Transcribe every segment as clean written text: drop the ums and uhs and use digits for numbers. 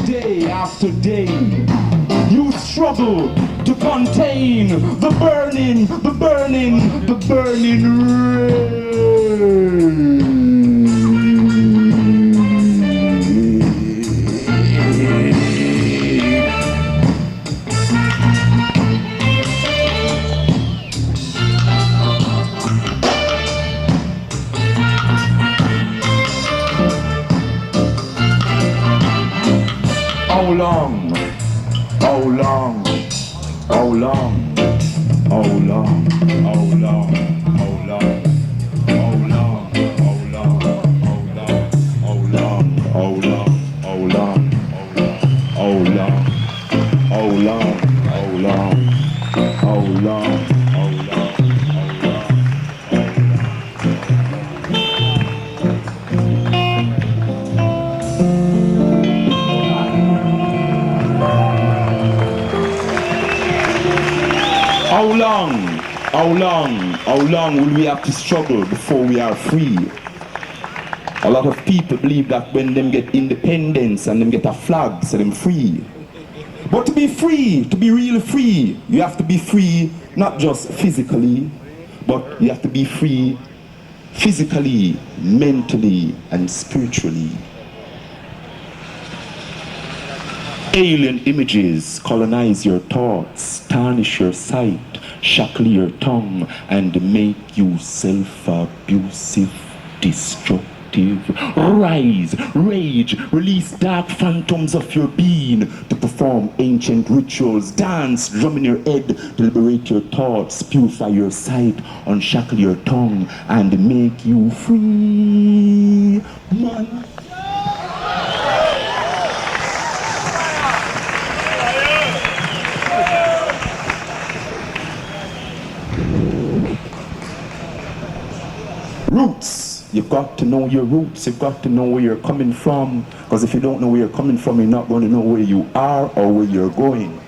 Day after day, you struggle to contain the burning How long? How long? How long? How long? How long? How long? How long? How long? How long? How long? How long? How long? How long? How long? How long? How long will we have to struggle before we are free? A lot of people believe that when them get independence and them get a flag, so them free. But to be free, to be really free, you have to be free not just physically, but you have to be free physically, mentally, and spiritually. Alien images colonize your thoughts, tarnish your sight, shackle your tongue, and make you self-abusive, destructive. Rise, rage, release dark phantoms of your being to perform ancient rituals, dance, drum in your head to liberate your thoughts, purify your sight, unshackle your tongue, and make you free, man. Roots. You've got to know your roots. You've got to know where you're coming from. Because if you don't know where you're coming from, you're not going to know where you are or where you're going.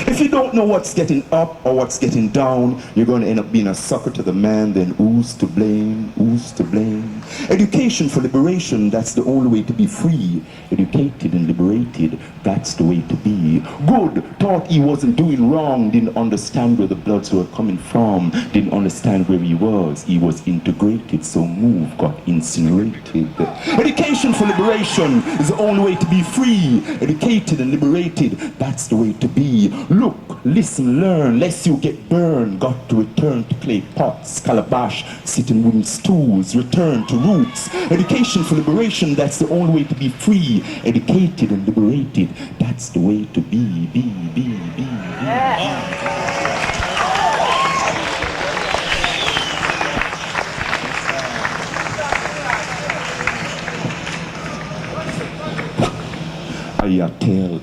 If you don't know what's getting up or what's getting down, you're going to end up being a sucker to the man. Then who's to blame? Who's to blame? Education for liberation, that's the only way to be free. Educated and liberated, that's the way to be. Good, thought he wasn't doing wrong, didn't understand where the bloods were coming from, didn't understand where he was integrated, so move, got incinerated. Education for liberation is the only way to be free. Educated and liberated, that's the way to be. Look, listen, learn, lest you get burned. Got to return to clay pots, calabash, sit in wooden stools, return to roots. Education for liberation, that's the only way to be free. Educated and liberated, that's the way to be. I tell,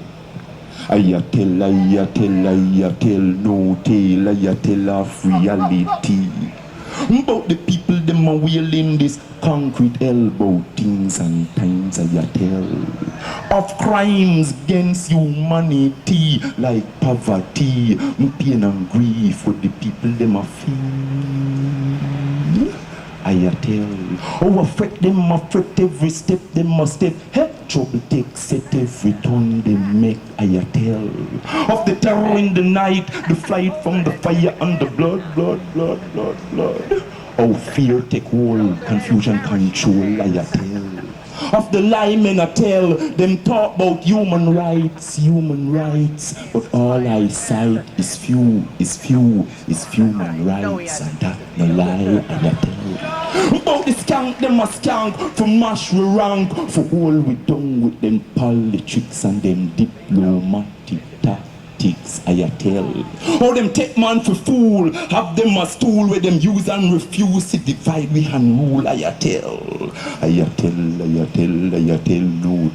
no tale, I tell of reality. About the people, them are wheeling this concrete elbow things and times I tell of crimes against humanity like poverty, pain and grief for the people, them are feel. I tell, oh, affect them, affect every step, them must step. Hey, trouble take set every turn they make. I tell of the terror in the night, the flight from the fire and the blood. Oh, fear take hold, confusion control. I tell of the lie men I tell, them talk about human rights, but all I cite is few human rights, and that no lie. I tell about the skank, them a skank, for mash we rank, for all we done with them politics and them diplomatic tactics. I tell how them take man for fool, have them a stool where them use and refuse to divide we and rule. I tell, no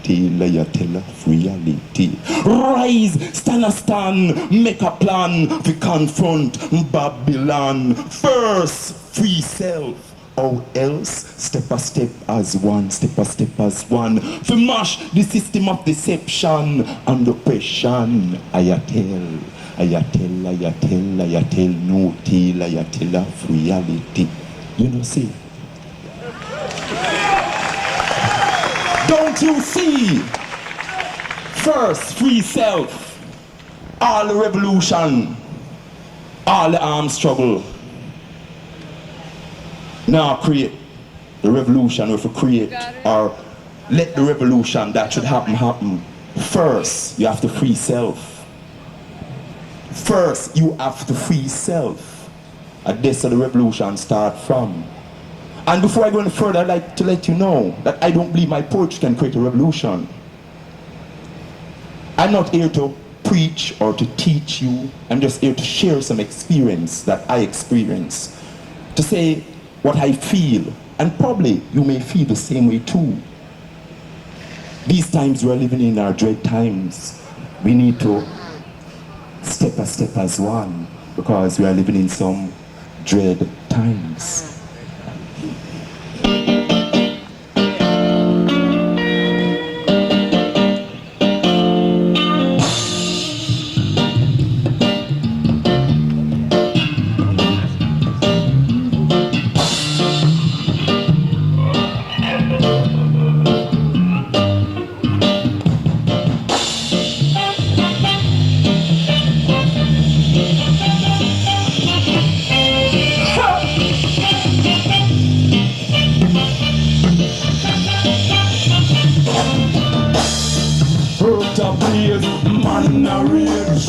tale, I tell of reality. Rise, stand, make a plan, we confront Babylon. First, free self. Or else, step a step as one, to mash the system of deception and oppression. I tell, no tale, I tell of reality. You know, see? Don't you see? First, free self. All the revolution, all the armed struggle. Now create the revolution we have to create, or let the revolution that should happen. First, you have to free self. First, you have to free self. And that's where the revolution start from. And before I go any further, I'd like to let you know that I don't believe my poetry can create a revolution. I'm not here to preach or to teach you. I'm just here to share some experience that I experience. To say what I feel. And probably you may feel the same way too. These times we're living in are dread times. We need to step as one, because we are living in some dread times. Man a rage,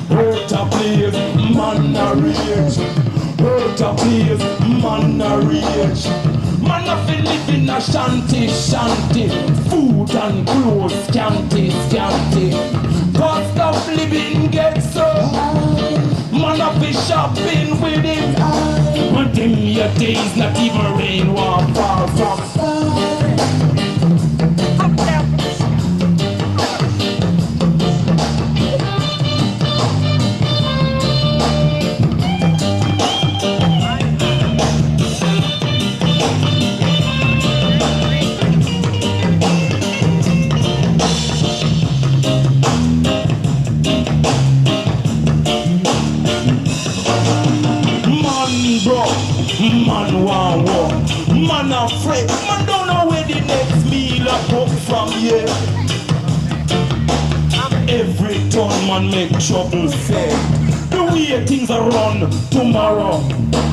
hurt a place, man a rage, hurt a place, man a rage. Man a fi live in a shanty, food and clothes scanty. Cost of living gets so high. Man a fi shopping with him. But them your days not even rain won't fall from sky. Man want war, man afraid, man don't know where the next meal a come from, yeah. Every turn man make trouble, say. The way things are run tomorrow,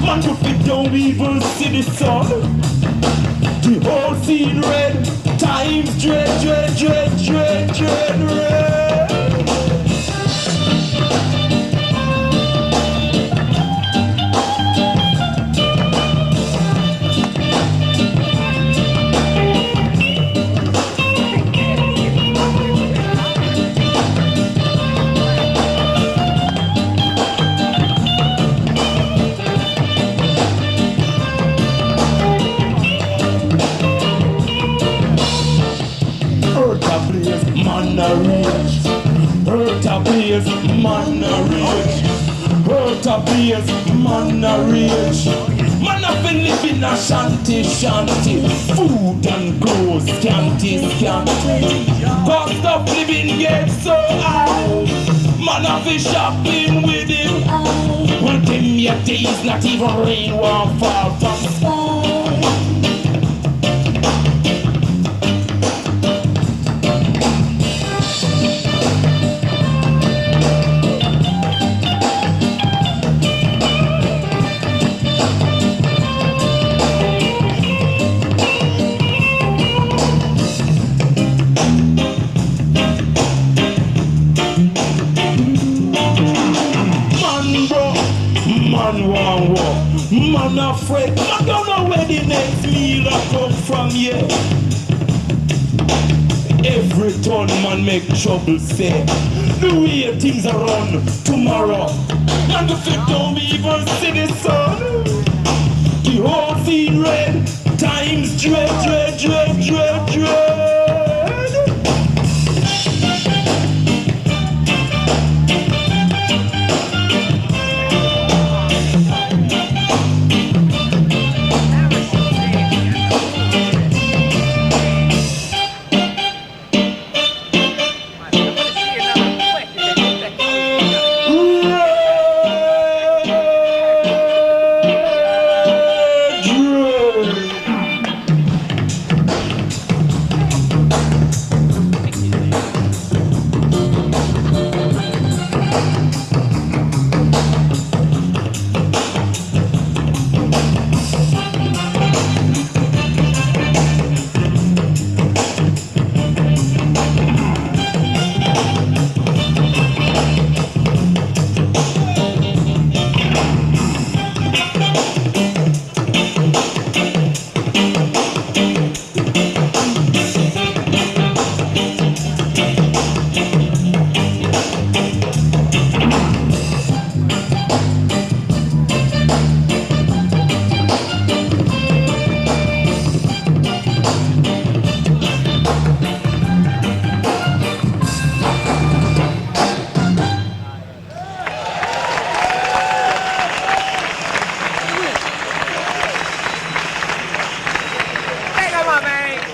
man put it down, we will see the sun. The whole scene red, times dread, red. Man a rage, hurt a place, man a rage, hurt a place, man a rage. Man a fi live in a shanty, food and clothes scanty. Cost of living gets so high. Man a fi shopping with him. Well, them your days not even rain won't fall from sky. Man want war, man afraid, man don't know where the next meal a come from, yeah. Every turn man make trouble, say. The way things are run tomorrow, man the fit don't even see the sun. The whole scene red, times dread.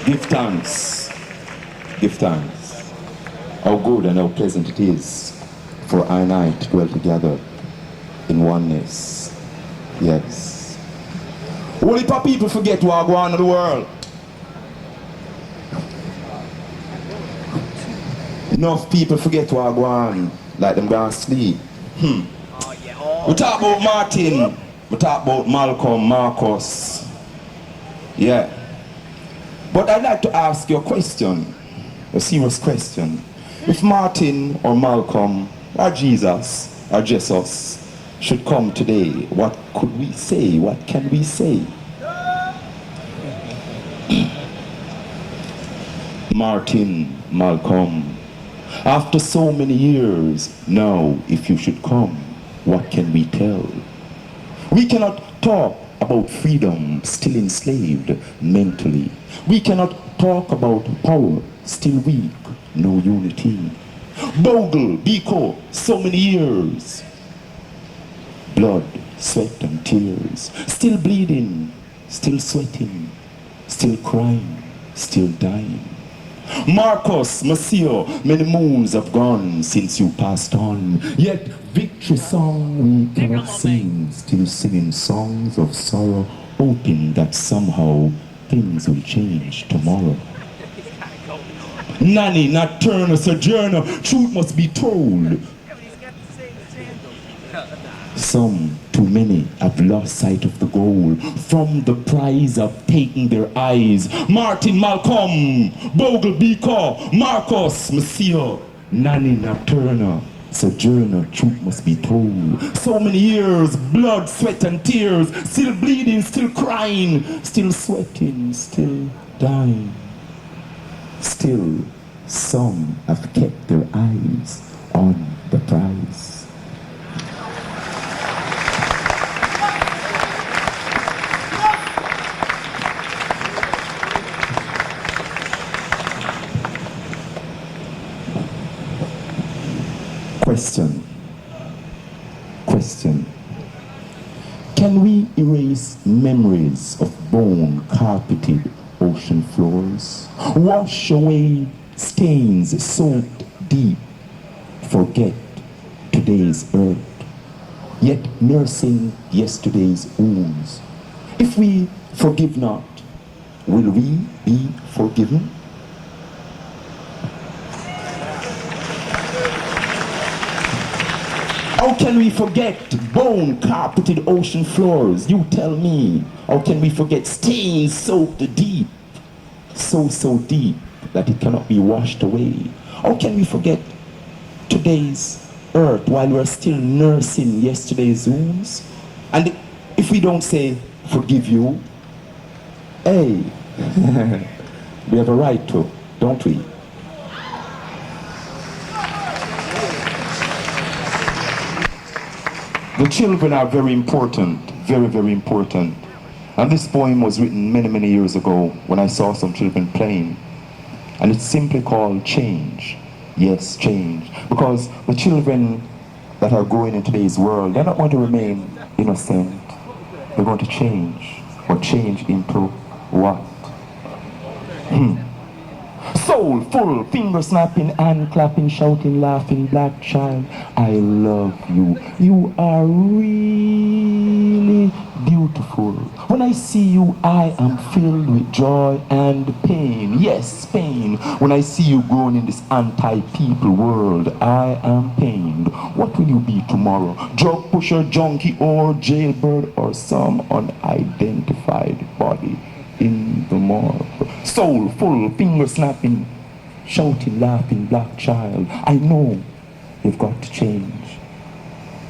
Give thanks. Give thanks. How good and how pleasant it is for I and I to dwell together in oneness. Yes. Only people forget what go on in the world. Enough people forget what go on, like them gonna sleep. We talk about Martin, we talk about Malcolm, Marcus. Yeah. But I'd like to ask you a question, a serious question. If Martin or Malcolm or Jesus or Jesus should come today, what could we say? What can we say? Martin, Malcolm, after so many years, now if you should come, what can we tell? We cannot talk about freedom, still enslaved mentally. We cannot talk about power, still weak, no unity. Bogle, Biko, so many years. Blood, sweat and tears, still bleeding, still sweating, still crying, still dying. Marcus, Monsieur, many moons have gone since you passed on. Yet victory song we cannot sing, still singing songs of sorrow, hoping that somehow things will change tomorrow. Nanny, not turner, sojourner, truth must be told. Some, too many, have lost sight of the goal. From the prize of taking their eyes. Martin, Malcolm, Bogle, Biko, Marcus, Monsieur, Nanny, not turner, sojourner, truth must be told. So many years, blood, sweat and tears, still bleeding, still crying, still sweating, still dying. Still, some have kept their eyes on the prize. Question. Can we erase memories of bone-carpeted ocean floors? Wash away stains soaked deep? Forget today's earth, yet nursing yesterday's wounds. If we forgive not, will we be forgiven? How can we forget bone-carpeted ocean floors? You tell me. How can we forget stains soaked deep? So deep that it cannot be washed away? How can we forget today's earth while we're still nursing yesterday's wounds? And if we don't say, forgive you, hey, we have a right to, don't we? The children are very important, very, very important. And this poem was written many, many years ago when I saw some children playing. And it's simply called Change. Yes, change. Because the children that are growing in today's world, they're not going to remain innocent. They're going to change. But change into what? Soulful, finger snapping, hand clapping, shouting, laughing, black child, I love you. You are really beautiful. When I see you, I am filled with joy and pain. Yes, pain. When I see you growing in this anti-people world, I am pained. What will you be tomorrow? Drug pusher, junkie, or jailbird, or some unidentified body in the morgue? Soulful, finger snapping, shouting, laughing, black child, I know you've got to change.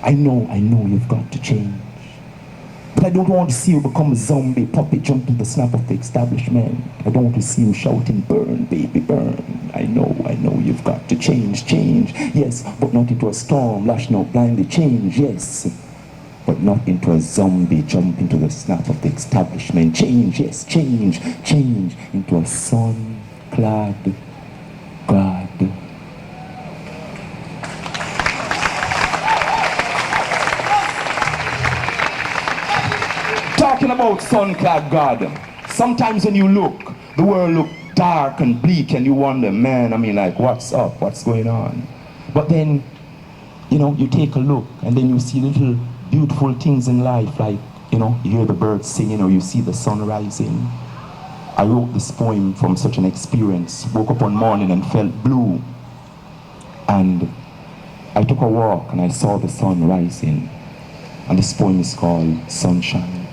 I know you've got to change. But I don't want to see you become a zombie puppet, jump to the snap of the establishment. I don't want to see you shouting, burn, baby, burn. I know you've got to change. Yes, but not into a storm, lashing out blindly. Change, yes, but not into a zombie, jump into the snap of the establishment. Change, yes, change into a sun-clad God. Talking about sun-clad God, sometimes when you look, the world look dark and bleak, and you wonder, man, I mean, like, what's up? What's going on? But then, you know, you take a look, and then you see little beautiful things in life, like, you know, you hear the birds singing, or you see the sun rising. I wrote this poem from such an experience. Woke up one morning and felt blue. And I took a walk and I saw the sun rising. And this poem is called Sunshine.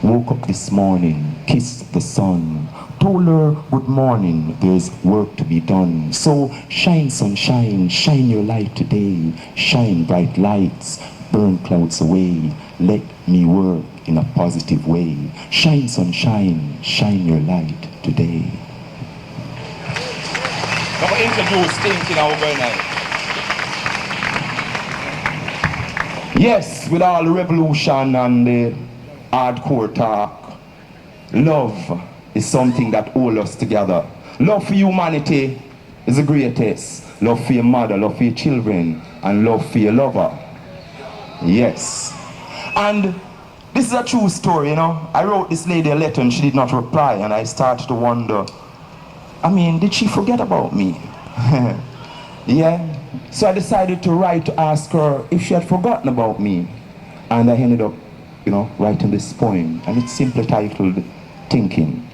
Woke up this morning, kissed the sun, told her good morning, there's work to be done. So shine sunshine, shine your light today. Shine bright lights, burn clouds away. Let me work in a positive way. Shine sunshine, shine your light today. I'm going to introduce thinking overnight. Yes, with all the revolution and the hardcore talk, love is something that holds us together. Love for humanity is the greatest. Love for your mother, love for your children, and love for your lover. Yes. And this is a true story, you know. I wrote this lady a letter and she did not reply, and I started to wonder, I mean, did she forget about me? Yeah. So I decided to write to ask her if she had forgotten about me. And I ended up, you know, writing this poem, and it's simply titled Thinking.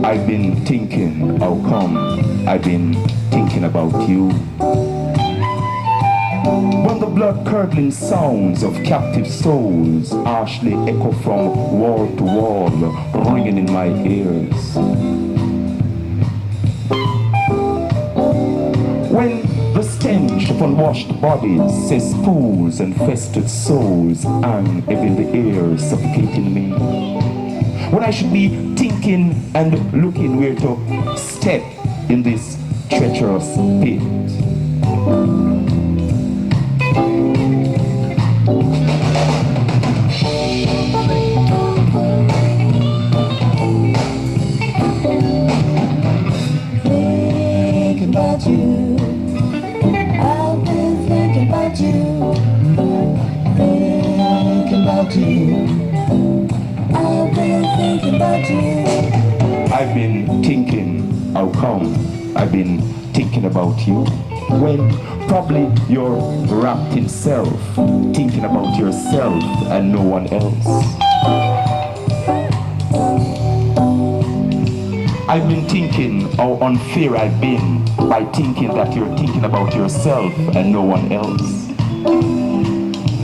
I've been thinking, how come I've been thinking about you? When the blood-curdling sounds of captive souls harshly echo from wall to wall, ringing in my ears. When the stench of unwashed bodies, cesspools and festered souls hang heavy in the air, suffocating me. When I should be thinking and looking where to step in this treacherous pit. Thinking about you, I've been thinking about you, thinking about you. I've been thinking about you. I've been thinking, how come I've been thinking about you? When probably you're wrapped in self, thinking about yourself and no one else. I've been thinking how unfair I've been by thinking that you're thinking about yourself and no one else.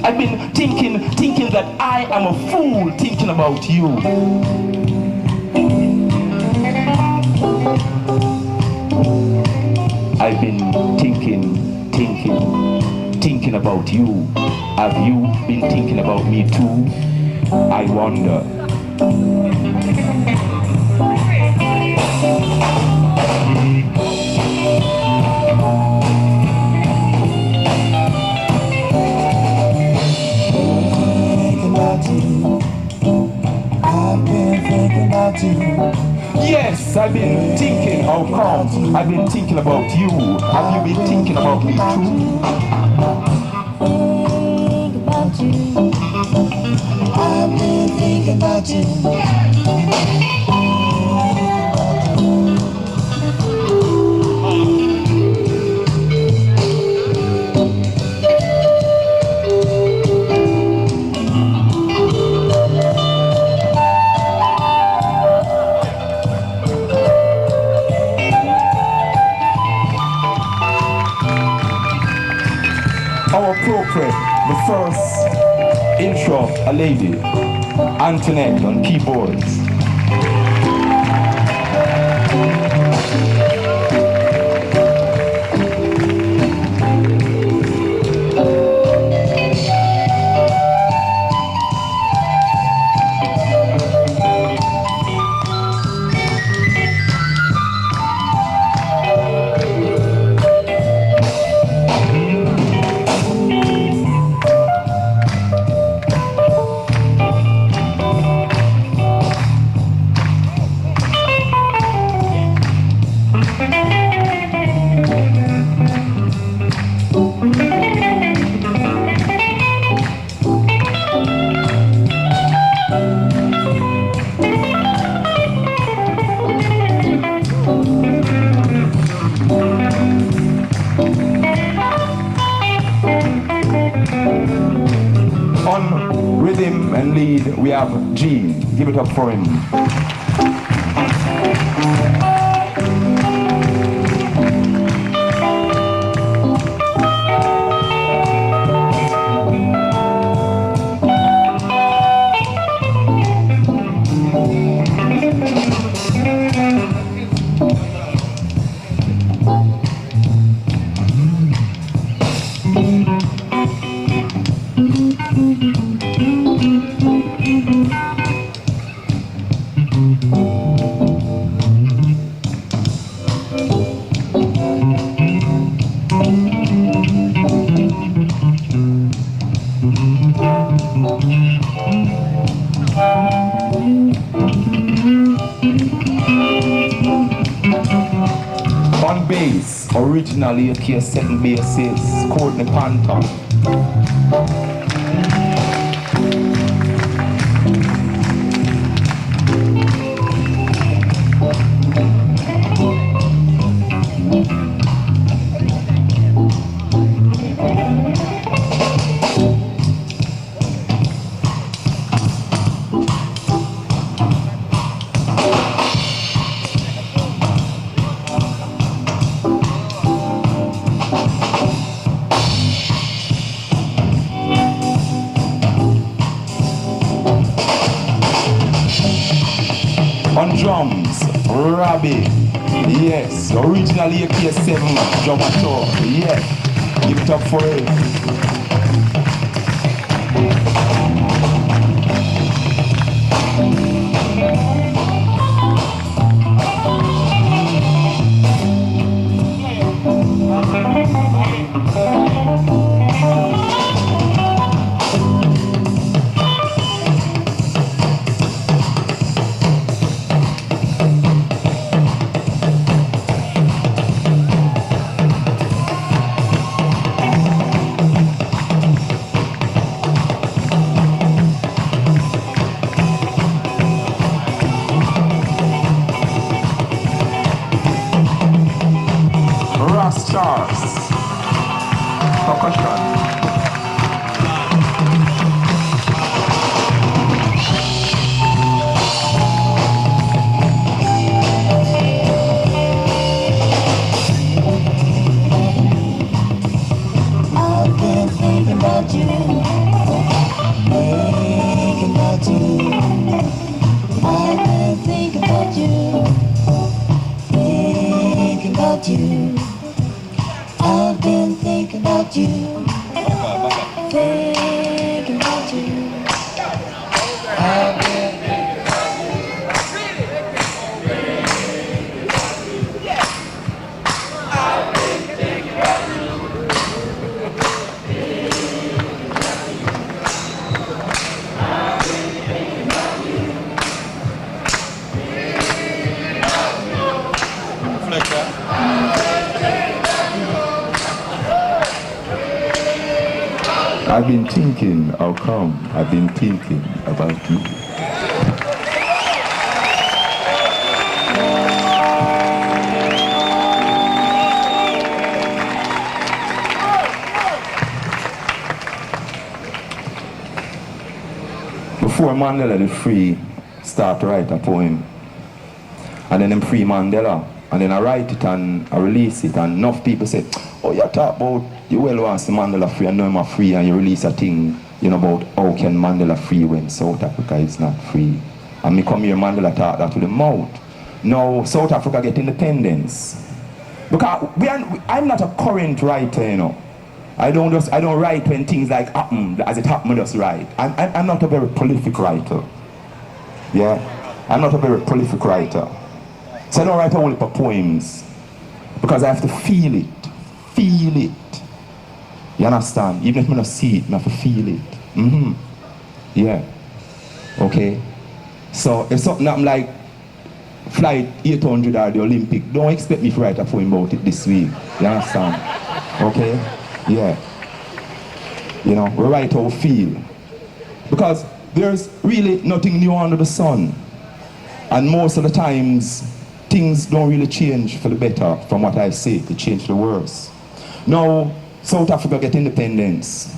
I've been thinking that I am a fool thinking about you. I've been thinking about you. Have you been thinking about me too? I wonder. I've been thinking about you. Yes, I've been thinking, how come? I've been thinking about you. Have you been thinking about me too? Think about you. I've been thinking about you. How appropriate, the first intro, a lady, Antoinette on keyboards. lead, we have Gene. Give it up for him. On bass, originally a Cassette bassist, Courtney Panther. On drums, Robbie, yes, originally a EEK-A-MOUSE drummer, yes, give it up for him. Stars, percussion. I've been thinking about you, thinking about you. I've been thinking about you, thinking about you. I've been thinking about you, thinking about you. I've been I've been thinking, how come? I've been thinking about you. Before Mandela the Free start to write a poem, and then I'm free Mandela, and then I write it and I release it, and enough people say, oh, you talk about you well want to Mandela free and know him free, and you release a thing, you know, about how can Mandela free when South Africa is not free. And me come here, Mandela talk that to the mouth. Now South Africa get independence. Because I'm not a current writer, you know. I don't write when things like happen, as it happened, just write. I'm not a very prolific writer. Yeah? I'm not a very prolific writer. So I don't write only for poems. Because I have to feel it. Feel it. You understand? Even if I don't see it, I have to feel it. Yeah. Okay? So if something happen like Flight 800 or the Olympic, don't expect me to write a poem about it this week. You understand? Okay? Yeah. You know, we write how we feel. Because there's really nothing new under the sun. And most of the times, things don't really change for the better from what I say. They change for the worse. Now, South Africa get independence.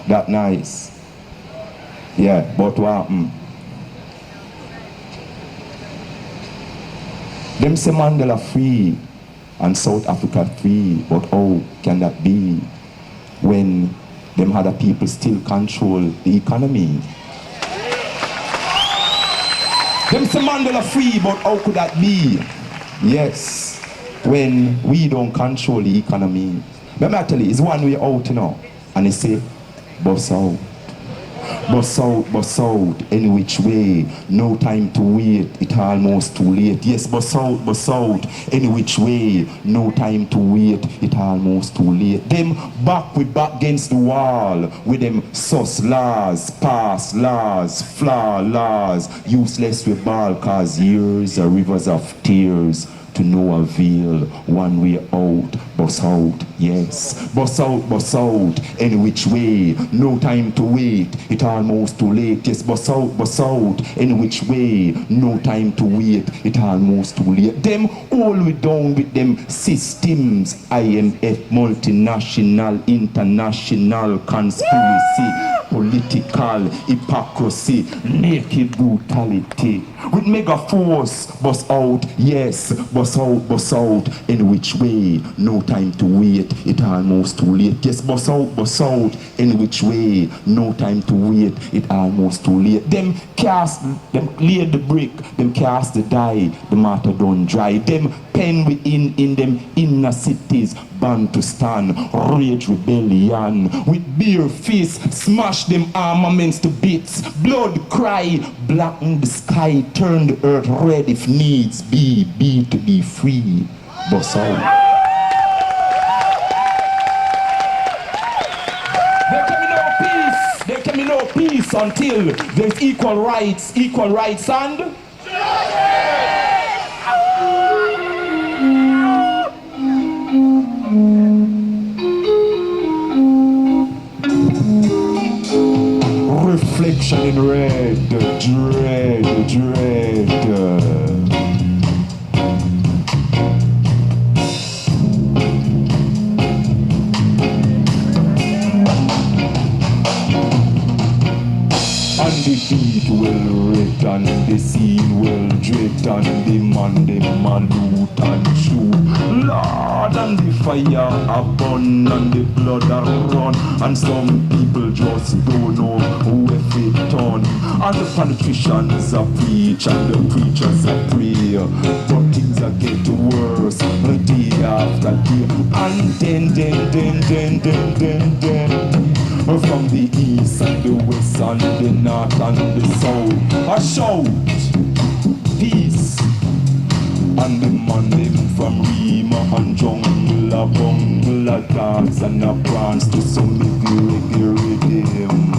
That nice. Yeah, but what happened? Them say Mandela free and South Africa free, but how can that be when them other people still control the economy? Them say Mandela free, but how could that be? Yes, when we don't control the economy. Let me tell you, it's one way out, you know, and they say, bust out. Bust out, any which way, no time to wait, it almost too late. Yes, bust out, any which way, no time to wait, it almost too late. Them back against the wall, with them sus laws, pass laws, flaw laws, useless with ball, cause years are rivers of tears. To no avail, one way out, bust out, yes. Bust out, any which way, no time to wait, it almost too late. Yes, bust out, any which way, no time to wait, it almost too late. Them all we down with them systems, IMF, multinational, international, conspiracy, political hypocrisy, naked brutality. With mega force, bust out, yes, bust out, in which way, no time to wait, it almost too late. Yes, bust out, in which way, no time to wait, it almost too late. Them lay the brick, them cast the die, the matter don't dry. Them pen within in them inner cities, bound to stand, rage rebellion. With bare fists, smash them armaments to bits, blood cry, blacken the sky, turn the earth red if needs be to be free. Bust out. There can be no peace until there's equal rights and reflection in red, dread. And the beat will rate and the scene will dread and the man them a loot and shoot. Lord, and the fire a burn and the blood a run, and some people just don't know who if it turn. And the politicians a preach and the preachers a pray, but things a get worse day after day. And then from the east and the west and the north and the south, I shout peace. And the man them from Rima and jungle, a bungle, a dance and a prance to some reggae rhythm.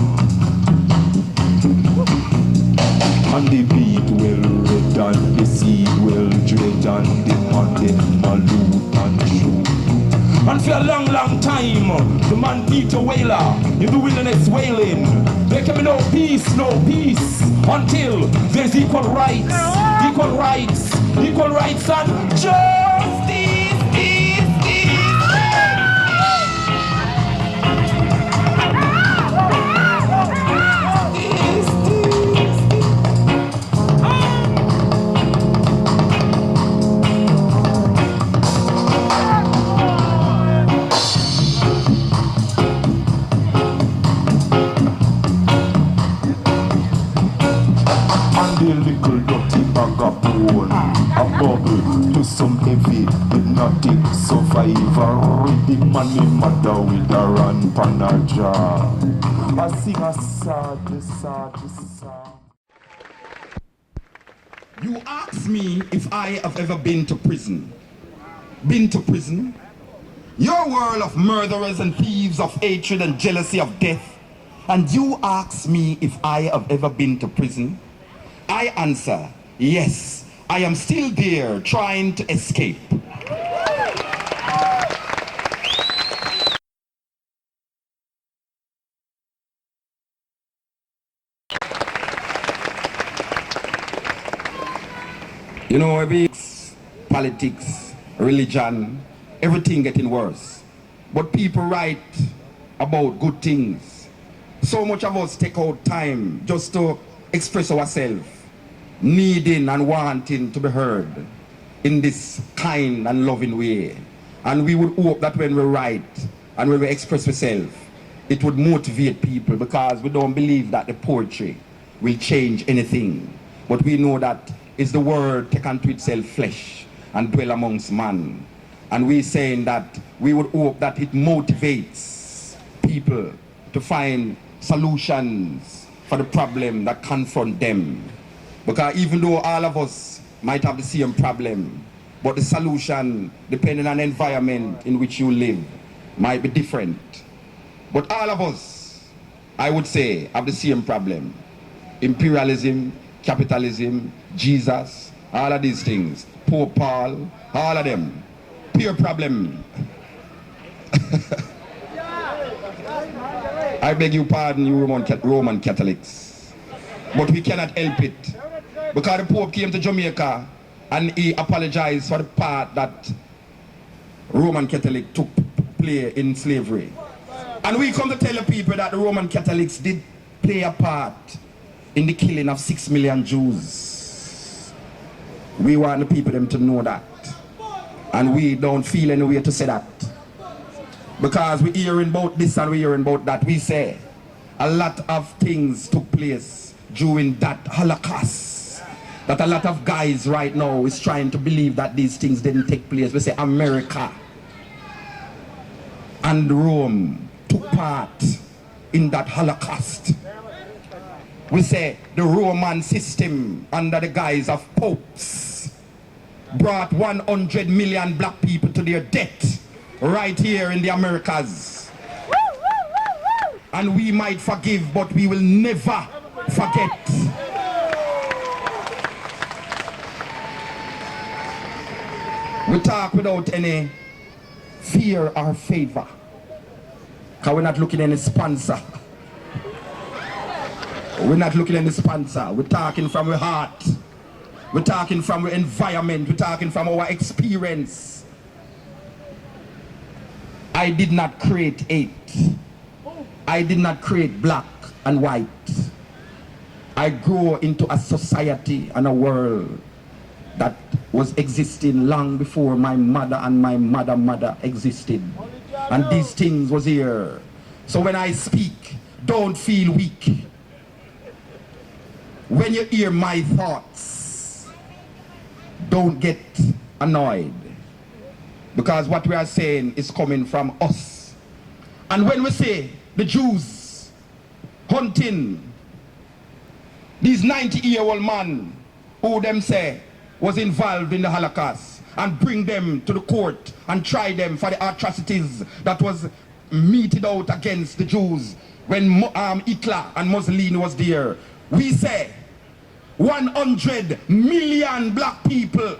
And the beat will red and the seed will dread and the man them a loot and shoot. And for a long time, the man Peter Whaler in the wilderness wailing. There can be no peace until there's equal rights and justice. The little dirty bag of bone, a bubble to some heavy hypnotic survivor. With the money mother with a run panaja. I sing a sad. You ask me if I have ever been to prison. Been to prison? Your world of murderers and thieves, of hatred and jealousy of death. And you ask me if I have ever been to prison? I answer, yes, I am still there trying to escape. You know, politics, religion, everything getting worse. But people write about good things. So much of us take out time just to express ourselves, needing and wanting to be heard in this kind and loving way. And we would hope that when we write and when we express ourselves, it would motivate people, because we don't believe that the poetry will change anything. But we know that it's the word take unto itself flesh and dwell amongst man. And we're saying that we would hope that it motivates people to find solutions for the problem that confront them. Because even though all of us might have the same problem, but the solution, depending on the environment in which you live, might be different. But all of us, I would say, have the same problem. Imperialism, capitalism, Jesus, all of these things. Pope Paul, all of them. Pure problem. I beg you pardon, you Roman Catholics. But we cannot help it. Because the Pope came to Jamaica and he apologized for the part that Roman Catholic took play in slavery. And we come to tell the people that the Roman Catholics did play a part in the killing of 6 million Jews. We want the people them to know that. And we don't feel any way to say that. Because we're hearing about this and we're hearing about that. We say a lot of things took place during that Holocaust. That a lot of guys right now is trying to believe that these things didn't take place. We say America and Rome took part in that Holocaust. We say the Roman system under the guise of popes brought 100 million black people to their death right here in the Americas. And we might forgive, but we will never forget. We talk without any fear or favor, because we're not looking at any sponsor. We're not looking at any sponsor. We're talking from our heart. We're talking from our environment. We're talking from our experience. I did not create hate. I did not create black and white. I grew into a society and a world that was existing long before my mother and my mother existed. And these things was here. So when I speak, don't feel weak. When you hear my thoughts, don't get annoyed. Because what we are saying is coming from us. And when we say the Jews hunting these 90-year-old man who them say was involved in the Holocaust, and bring them to the court and try them for the atrocities that was meted out against the Jews when Hitler and Mussolini was there, we say 100 million black people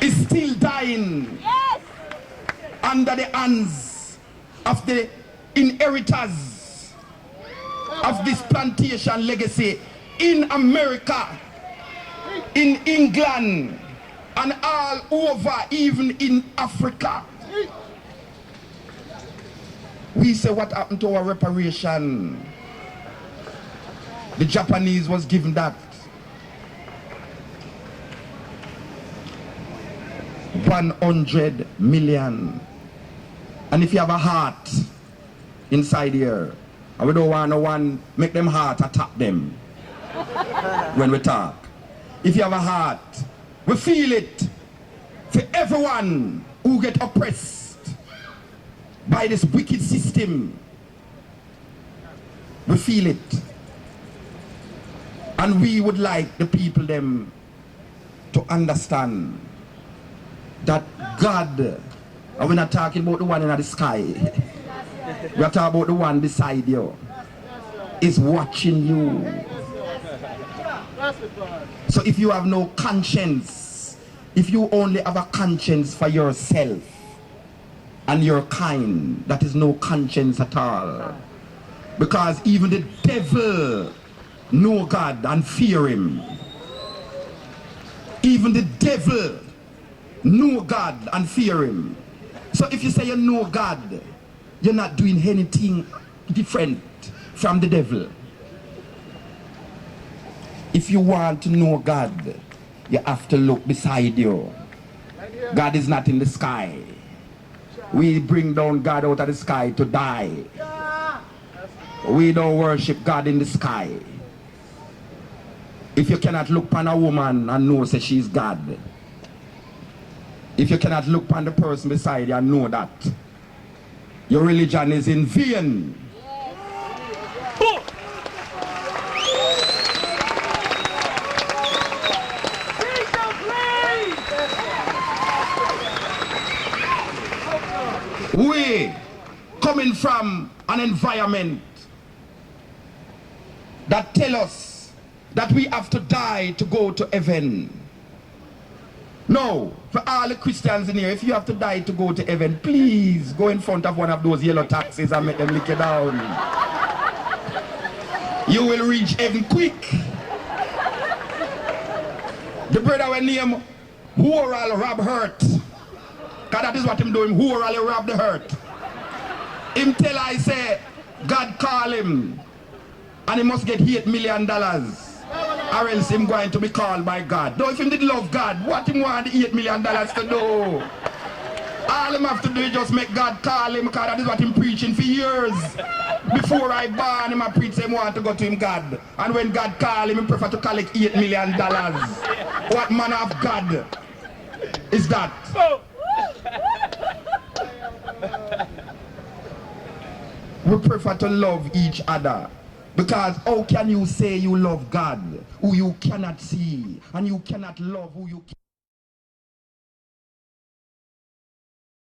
is still dying under the hands of the inheritors of this plantation legacy in America, in England, and all over, even in Africa. We say, what happened to our reparation? The Japanese was given that. 100 million. And if you have a heart inside here, and we don't want no one make them heart attack them when we talk. If you have a heart, we feel it for everyone who get oppressed by this wicked system. We feel it. And we would like the people them to understand that God, and we're not talking about the one in the sky, we are talking about the one beside you, is watching you. So if you have no conscience, if you only have a conscience for yourself and your kind, that is no conscience at all. Because even the devil know God and fear him. Even the devil know God and fear him. So if you say you know God You're not doing anything different from the devil. If you want to know God, you have to look beside you. God is not in the sky. We bring down God out of the sky to die. We don't worship God in the sky. If you cannot look upon a woman and know that she's God, if you cannot look upon the person beside you and know that, your religion is in vain. We coming from an environment that tell us that we have to die to go to heaven. No, for all the Christians in here, if you have to die to go to heaven, please go in front of one of those yellow taxis and make them lick you down. You will reach heaven quick. The brother we name ONUORA rob hurt. Because that is what him doing. ONUORA rob the hurt. Him tell I say, God call him. And he must get $8 million. Or else him going to be called by God. Though if him did love God, what him want the $8 million to do? All him have to do is just make God call him, because that is what him preaching for years. Before I born him, I preach him want to go to him God. And when God call him, he prefer to collect $8 million. What manner of God is that? We prefer to love each other. Because how can you say you love God who you cannot see, and you cannot love who you can